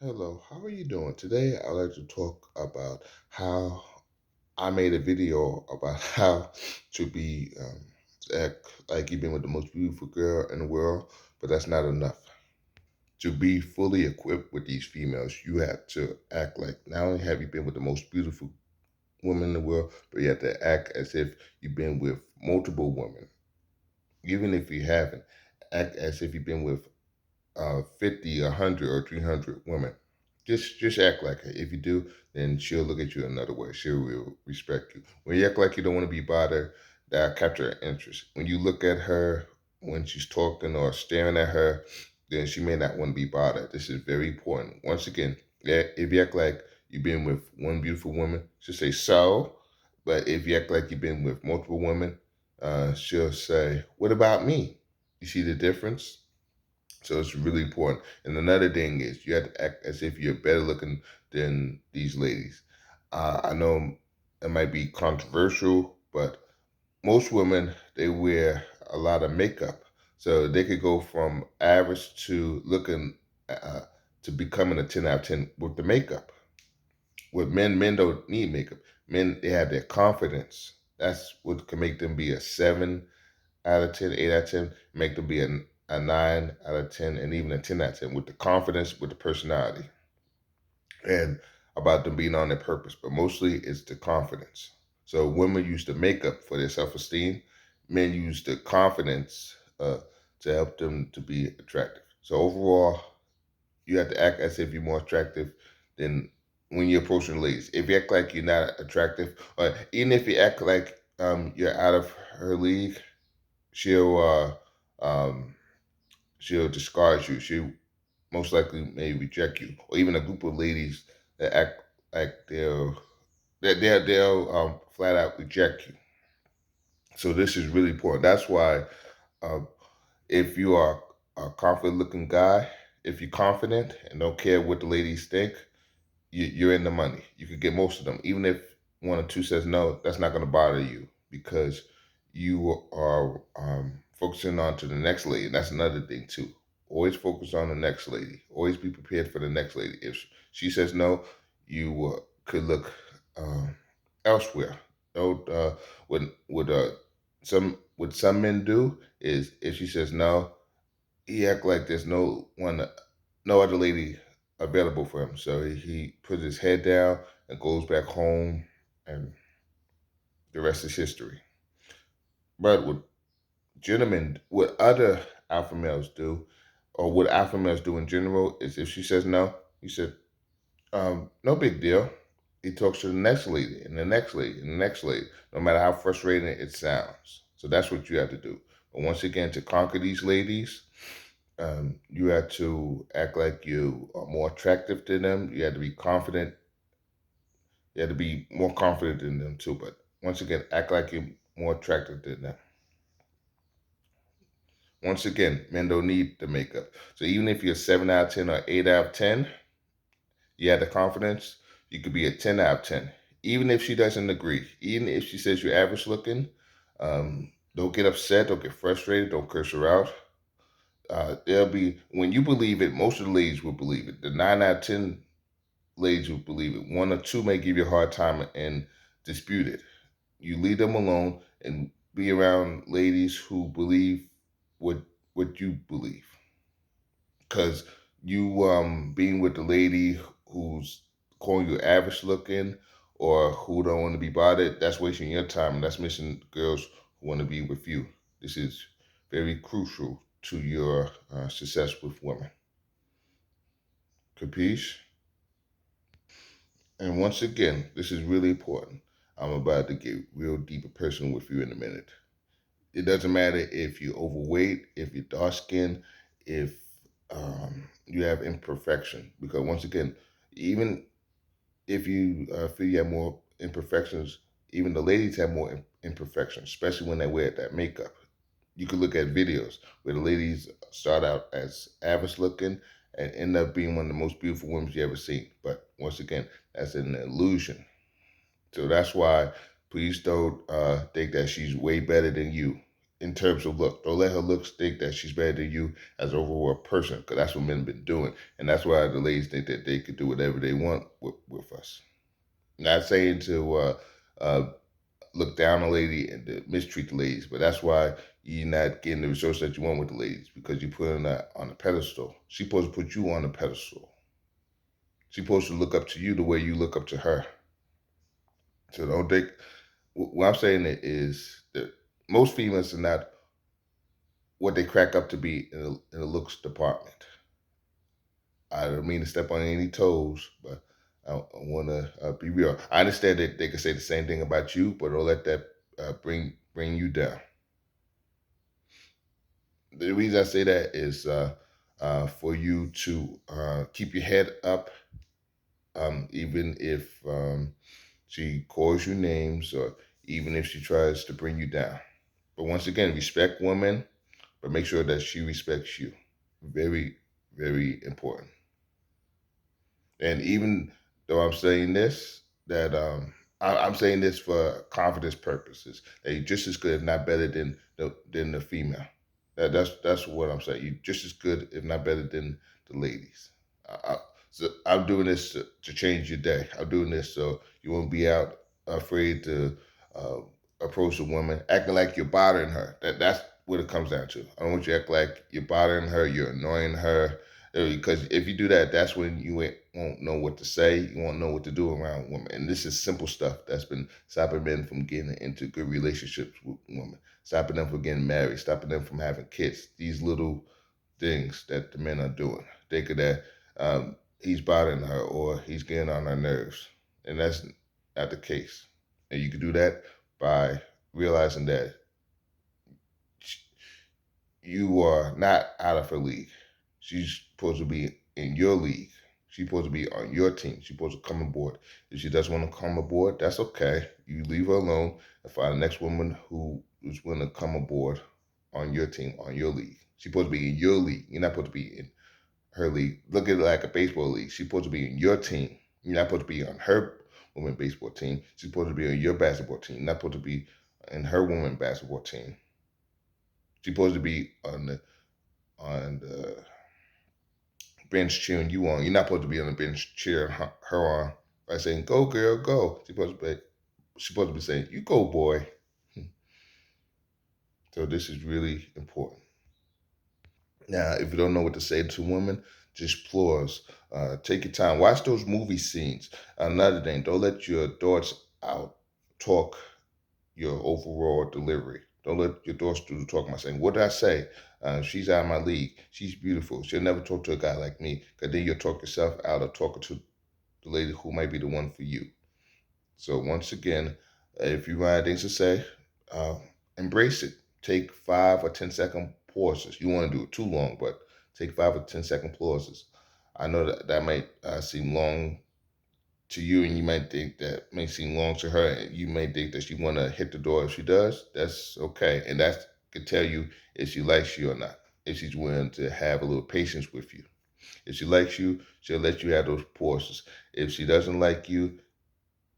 Hello, how are you doing? Today, I'd like to talk about how I made a video about how to be to act like you've been with the most beautiful girl in the world, but that's not enough. To be fully equipped with these females, you have to act like not only have you been with the most beautiful woman in the world, but you have to act as if you've been with multiple women. Even if you haven't, act as if you've been with 50, 100, or 300 women. Just act like it. If you do, then she'll look at you another way. She will respect you. When you act like you don't want to be bothered, that capture her interest. When you look at her when she's talking or staring at her, then she may not want to be bothered. This is very important. Once again, if you act like you've been with one beautiful woman, she'll say so. But if you act like you've been with multiple women, she'll say, "What about me?" You see the difference? So it's really important. And another thing is you have to act as if you're better looking than these ladies. I know it might be controversial, but most women they wear a lot of makeup, so they could go from average to looking to becoming a 10 out of 10 with the makeup. With men, men don't need makeup. Men they have their confidence. That's what can make them be a 7 out of 10, 8 out of 10, make them be a 9 out of 10, and even a 10 out of 10 with the confidence, with the personality, and about them being on their purpose. But mostly it's the confidence. So women use the makeup for their self esteem. Men use the confidence to help them to be attractive. So overall, you have to act as if you're more attractive than when you're approaching ladies. If you act like you're not attractive, or even if you act like you're out of her league, she'll um, she'll discard you. She most likely may reject you, or even a group of ladies that act like they'll flat out reject you. So this is really important. That's why uh, if you are a confident looking guy, if you're confident and don't care what the ladies think, you're in the money. You could get most of them, even if one or two says no. That's not going to bother you because you are focusing on to the next lady. That's another thing too. Always focus on the next lady. Always be prepared for the next lady. If she says no, you could look elsewhere. Don't what some men do is if she says no, he act like there's no other lady available for him. So he puts his head down and goes back home, and the rest is history. But what gentlemen, what other alpha males do, or what alpha males do in general, is if she says no, he said, no big deal. He talks to the next lady and the next lady and the next lady, no matter how frustrating it sounds. So that's what you have to do. But once again, to conquer these ladies, you have to act like you are more attractive than them. You have to be confident. You have to be more confident than them too. But once again, act like you're more attractive than them. Once again, men don't need the makeup. So even if you're 7 out of 10 or 8 out of 10, you have the confidence, you could be a 10 out of 10. Even if she doesn't agree, even if she says you're average looking, don't get upset, don't get frustrated, don't curse her out. They'll be when you believe it. Most of the ladies will believe it. The 9 out of 10 ladies will believe it. One or two may give you a hard time and dispute it. You leave them alone and be around ladies who believe what what you believe. Because you being with the lady who's calling you average looking or who don't want to be bothered, that's wasting your time and that's missing girls who want to be with you. This is very crucial to your success with women. Capiche? And once again, this is really important. I'm about to get real deep and personal with you in a minute. It doesn't matter if you're overweight, if you're dark skinned, if you have imperfection. Because once again, even if you feel you have more imperfections, even the ladies have more imperfections, especially when they wear that makeup. You could look at videos where the ladies start out as average looking and end up being one of the most beautiful women you ever seen. But once again, that's an illusion. So that's why please don't think that she's way better than you. in terms of look. Don't let her looks think that she's better than you as an overall person, because that's what men have been doing. And that's why the ladies think that they could do whatever they want with us. Not saying to uh, look down on a lady and to mistreat the ladies, but that's why you're not getting the results that you want with the ladies, because you put her on a pedestal. She's supposed to put you on a pedestal. She's supposed to look up to you the way you look up to her. So don't think, what I'm saying is that most females are not what they crack up to be in the looks department. I don't mean to step on any toes, but I want to be real. I understand that they can say the same thing about you, but don't let that bring you down. The reason I say that is for you to keep your head up, even if she calls you names or even if she tries to bring you down. But once again, respect women, but make sure that she respects you. Very, very important. And even though I'm saying this, that I'm saying this for confidence purposes. That you're just as good, if not better, than the female. That's what I'm saying. You're just as good, if not better, than the ladies. So I'm doing this to change your day. I'm doing this so you won't be out afraid to uh, approach a woman, acting like you're bothering her. That's what it comes down to. I don't want you to act like you're bothering her, you're annoying her, because if you do that, that's when you won't know what to say. You won't know what to do around women. And this is simple stuff that's been stopping men from getting into good relationships with women, stopping them from getting married, stopping them from having kids. These little things that the men are doing, thinking that he's bothering her or he's getting on her nerves. And that's not the case. And you can do that by realizing that you are not out of her league. She's supposed to be in your league. She's supposed to be on your team. She's supposed to come aboard. If she doesn't want to come aboard, that's okay. You leave her alone and find the next woman who is willing to come aboard on your team, on your league. She's supposed to be in your league. You're not supposed to be in her league. Look at it like a baseball league. She's supposed to be in your team. You're not supposed to be on her women baseball team. She's supposed to be on your basketball team. You're not supposed to be in her women basketball team. She's supposed to be on the bench cheering you on. You're not supposed to be on the bench cheering her on by saying, "Go, girl, go." She's supposed to be saying, "You go, boy." So this is really important. Now, if you don't know what to say to women, just pause. Take your time. Watch those movie scenes. Another thing, don't let your thoughts out talk your overall delivery. Don't let your thoughts do the talking about saying, "What did I say? She's out of my league. She's beautiful. She'll never talk to a guy like me." Because then you'll talk yourself out of talking to the lady who might be the one for you. So once again, if you run out of things to say, uh, embrace it. Take 5 or 10 second pauses. You want to do it too long, but take 5 or 10 second pauses. I know that might seem long to you, and you might think that may seem long to her. And you may think that she want to hit the door. If she does, that's okay, and that could tell you if she likes you or not. If she's willing to have a little patience with you. If she likes you, she'll let you have those pauses. If she doesn't like you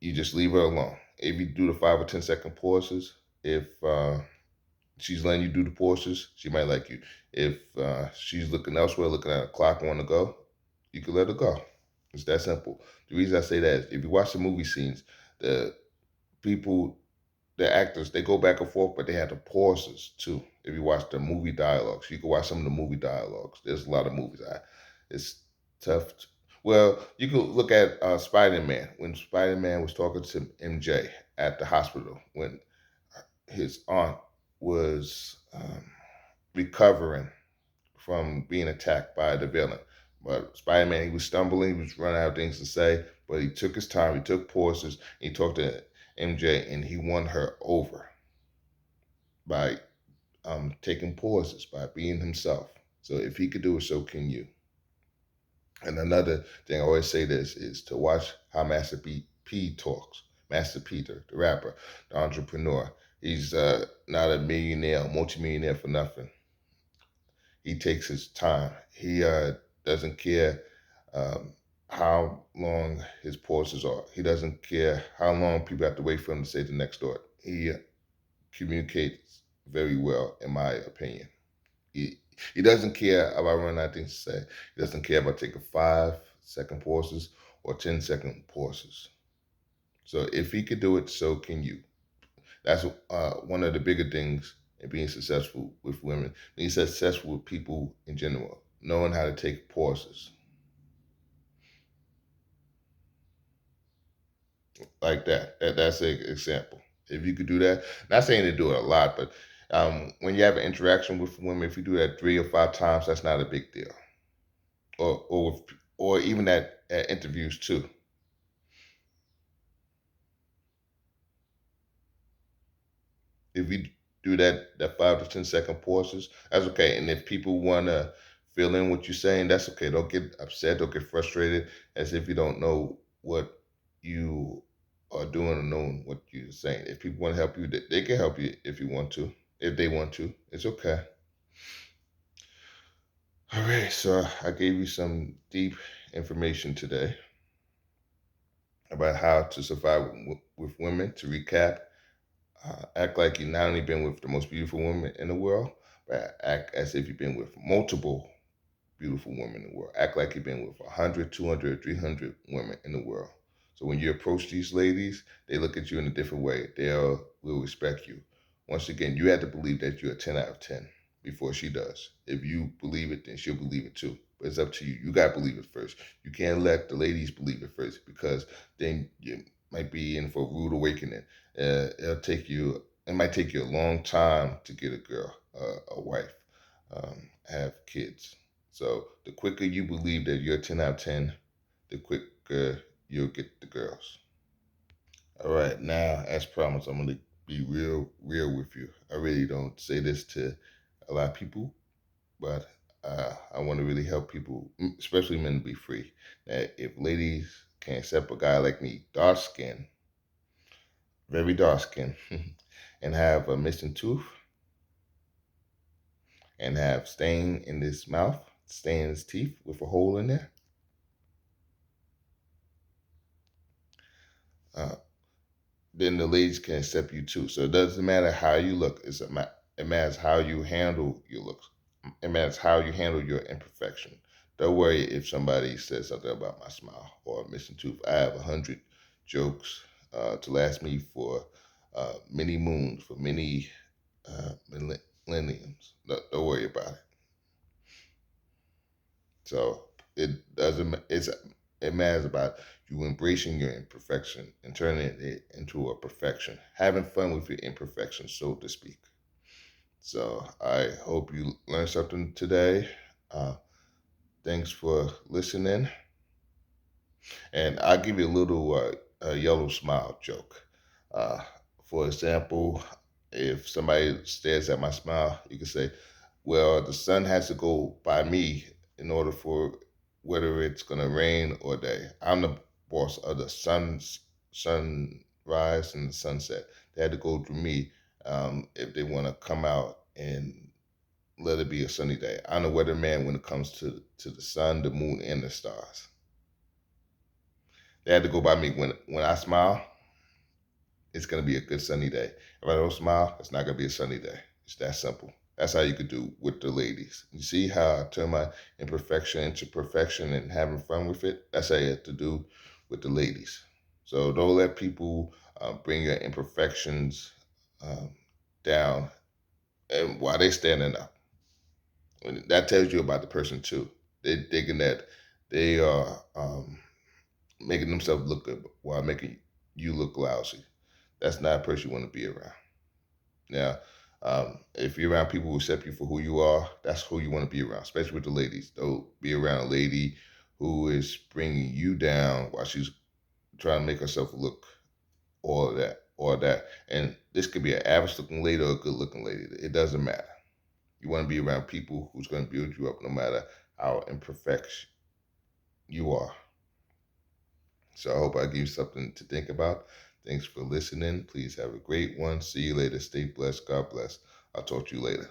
just leave her alone. If you do the 5 or 10 second pauses, if she's letting you do the pauses, she might like you. If she's looking elsewhere, looking at a clock, want to go, you can let her go. It's that simple. The reason I say that is if you watch the movie scenes, the people, the actors, they go back and forth, but they have the pauses too. If you watch the movie dialogues, you can watch some of the movie dialogues. There's a lot of movies. It's tough. Well, you could look at Spider Man when Spider Man was talking to MJ at the hospital when his aunt was recovering from being attacked by the villain. But Spider Man, he was stumbling, he was running out of things to say, but he took his time, he took pauses, he talked to MJ, and he won her over by taking pauses, by being himself. So if he could do it, so can you. And another thing I always say this is to watch how Master P talks. Master P, the rapper, the entrepreneur. He's not a millionaire, multimillionaire for nothing. He takes his time. He doesn't care um, how long his pauses are. He doesn't care how long people have to wait for him to say the next thought. He communicates very well, in my opinion. He doesn't care about running out of things to say. He doesn't care about taking 5-second pauses or 10-second pauses. So if he could do it, so can you. That's one of the bigger things in being successful with women, being successful with people in general, knowing how to take pauses like that. That's an example. If you could do that, not saying to do it a lot, but when you have an interaction with women, if you do that 3 or 5 times, that's not a big deal. Or even at interviews too. If you do that 5 to 10 second pauses, that's okay. And if people wanna fill in what you're saying, that's okay. Don't get upset, don't get frustrated as if you don't know what you are doing or knowing what you're saying. If people want to help you, they can help you if you want to. If they want to, it's okay. All right, so I gave you some deep information today about how to survive with women. To recap, act like you've not only been with the most beautiful woman in the world, but act as if you've been with multiple beautiful women in the world. Act like you've been with 100, 200, 300 women in the world. So when you approach these ladies, they look at you in a different way. They will respect you. Once again, you have to believe that you're a 10 out of 10 before she does. If you believe it, then she'll believe it too. But it's up to you. You got to believe it first. You can't let the ladies believe it first, because then you might be in for a rude awakening. It might take you a long time to get a girl, a wife, have kids. So the quicker you believe that you're 10 out of 10, the quicker you'll get the girls. All right, now, as promised, I'm going to be real with you. I really don't say this to a lot of people, but I want to really help people, especially men, to be free. That if ladies can accept a guy like me, dark skin, very dark skin, and have a missing tooth, and have stain in his mouth, stain in his teeth with a hole in there, uh, then the ladies can accept you too. So it doesn't matter how you look. It matters how you handle your looks. It matters how you handle your imperfection. Don't worry if somebody says something about my smile or missing tooth. I have 100 jokes to last me for many moons, for many millenniums. Don't worry about it. So it doesn't. It matters about you embracing your imperfection and turning it into a perfection, having fun with your imperfection, so to speak. So I hope you learned something today. Uh, Thanks for listening, and I'll give you a little yellow smile joke. Uh, for example, if somebody stares at my smile, you can say, well, the sun has to go by me in order for whether it's going to rain or day. I'm the boss of the sunrise and the sunset. They had to go through me if they want to come out and let it be a sunny day. I'm the weatherman when it comes to the sun, the moon, and the stars. They had to go by me. When I smile, it's going to be a good sunny day. If I don't smile, it's not going to be a sunny day. It's that simple. That's how you could do with the ladies. You see how I turn my imperfection into perfection and having fun with it? That's how you have to do with the ladies. So don't let people bring your imperfections um, down and while they standing up. And that tells you about the person too. They're thinking that they are making themselves look good while making you look lousy. That's not a person you want to be around. Now, if you're around people who accept you for who you are, that's who you want to be around, especially with the ladies. Don't be around a lady who is bringing you down while she's trying to make herself look all that. And this could be an average looking lady or a good looking lady. It doesn't matter. You want to be around people who's going to build you up no matter how imperfect you are. So I hope I give you something to think about. Thanks for listening. Please have a great one. See you later. Stay blessed. God bless. I'll talk to you later.